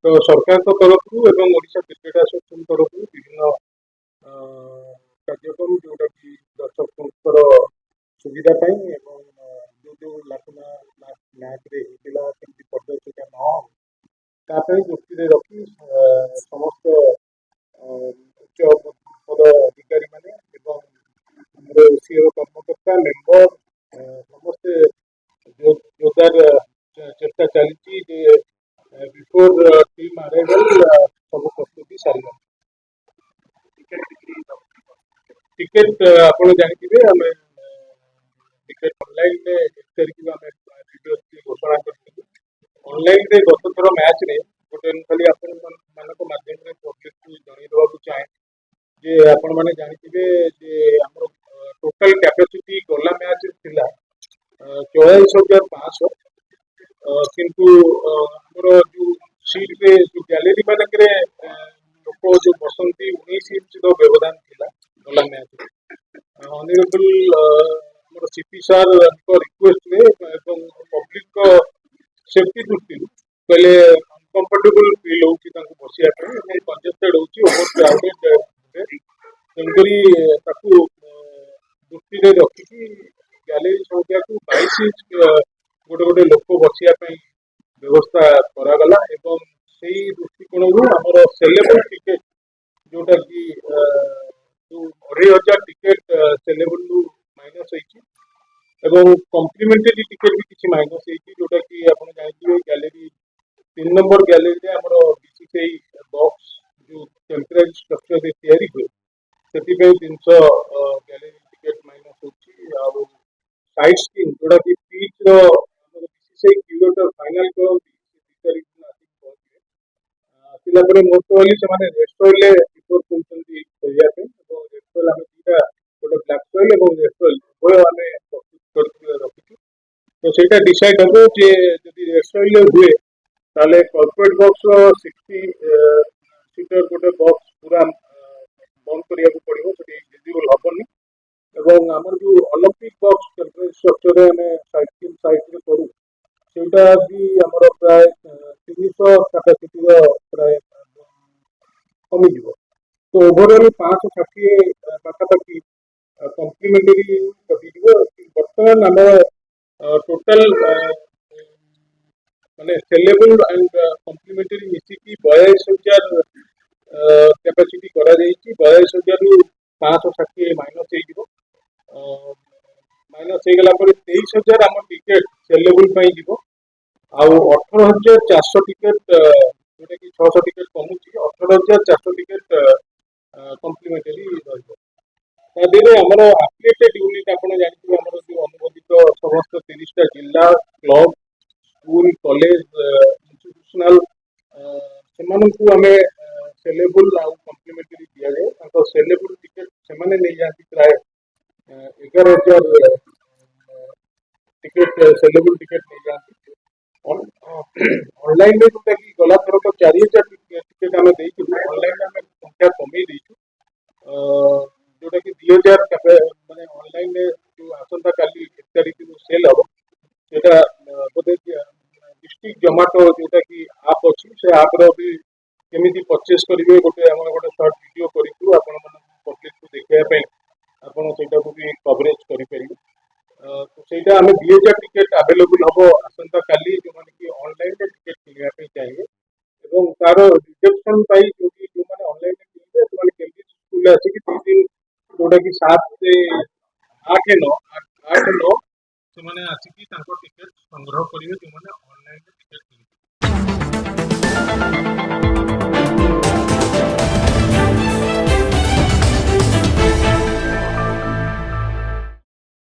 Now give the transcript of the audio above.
तो सरकार तरफ एवं ओडिशा क्रिकेट एसोसिएशन तरफ विभिन्न कार्यक्रम जोटा कि दर्शकों सुविधा एवं जो जो लाखना मैच केमती पर्यवेक्षण न दृष्टि रखी समस्त उच्च पद अधिकारी माने ओसीओ कर्मकर्ता मेंबर समस्ते जोरदार चेष्टा चली बिफोर टीम अराइवल सब प्रस्तुति सारी टिकेट आप जानते आम टिकेट ऑनलाइन में 1 तारिख आम घोषणा कर ऑनलाइन रे गत थर मैच रे गोटे खाली आपण मानक माध्यम रे पब्लिक को जणै देबा चाहे जे आपण माने जानते जे हमर टोटल कैपेसिटी गला मैच थिला 44,500 किंतु हमर जो सीट पे जो गैलरी मानक रे लोक जो बसंती 19 इंच रो व्यवधान थिला गला मैच ऑनरेबल हमर सीपी सर को रिक्वेस्ट रे एवं पब्लिक को सेफ्टी दृष्टि पहले अनकंफर्टेबल फील होची तांको बसिया पे कंजेस्टेड होची ओवर क्राउडेड तेणुकरी ताकू दृष्टि रे रखी गैलरी संख्या को 22 इंच गोटे गोटे लोक बसिया व्यवस्था करागला एवं से दृष्टिकोण आमर सेलेबल टिकेट जोटा कि जो 2,500 टिकेट सेलेबल माइनस एवं कम्प्लीमेंटरी टिकेट भी किसी माइनस जोटा कि आप जानते गैलरी 3 नंबर गैलरी आमर बीसीसीआई बॉक्स जो टेम्परेरी स्ट्रक्चर तैयारी हुए से 300 गैलरी टिकेट माइनस हो साइड स्क्रीन जोटा कि पिच बीसीसीआई क्यूरेटर फाइनल करते मोस्ट वाली से रेस्ट ऑयल प्रिफर कर रेस्ट ऑयल आम दुटा गोटे ब्लैक ऑयल और रेस्ट ऑयल उभय आम प्रस्तुत कर रखी तो सहीटा डिसाइड हम जे जदि रेस्ट ऑयल हुए ताले कॉर्पोरेट बॉक्स 60 सीटर गोटे बॉक्स पूरा बंद करिया को पड़िबो सेठी विजिबल हबनी एवं आमर जो ओलंपिक बॉक्स टेम्परेरी स्ट्रक्चर आम साइड रे करू सेटा भी आमर प्राय 300 कैपेसिटी प्राय कमी जीवो तो ओवरऑल 560 पाखापाखि कम्प्लीमेंटरी कटिଯିव बर्तमान आम टोटल माने सेलेबल एंड कम्प्लीमेंटरी मिसिकी 42,000 कैपेसिटी करा जाइछि 42,000 रु 560 माइनस माइनस हो गला 23,000 आम टिकेट सेलेबल पाई जीवो आउ 18,400 टिकेट जोटा कि 600 टिकेट कमुची 18,400 टिकेट कम्प्लीमेंटरी रही आमर एफिलिएटेड यूनिट आप जानते आम जो अनुमोदित समस्त 30टा जिला क्लब स्कूल कॉलेज इंस्टीट्यूशनल से आम सेलेबल आउ कम्प्लीमेंटरी दि जाए सेलेबल टिकेट से नहीं जाती प्राय 11,000 टिकेट सेलेबल टिकेट नहीं जाती ऑनलाइन में जोटा कि गला थर को 4,000 टिकेट आम ऑनलाइन आम संख्या कमे जोटा कि 2,000 माने ऑनलाइन जो आसंता काली 1 तारिख सेल हम सेटा बोधे डिस्ट्रिक्ट जोमाटो जोटा कि आप अच्छी से आप भी केमी परचेस करेंगे गोटे आम गोटे सर्ट वीडियो करूँ आपण पब्लिक को देखापी आपड़ से भी कवरेज करेंगे तो सहीटा आम 2,000 टिकेट आवेलेबल हम आसंता काली जो मैंने कि ऑनलाइन टिकेट किनापी चाहिए और तार रिजेक्शन जो मैंने ऑनलाइन किए से स्कूल आसिक 2 दिन जोटा कि 7 से 8 9 से आसिक टिकेट संग्रह करेंगे जो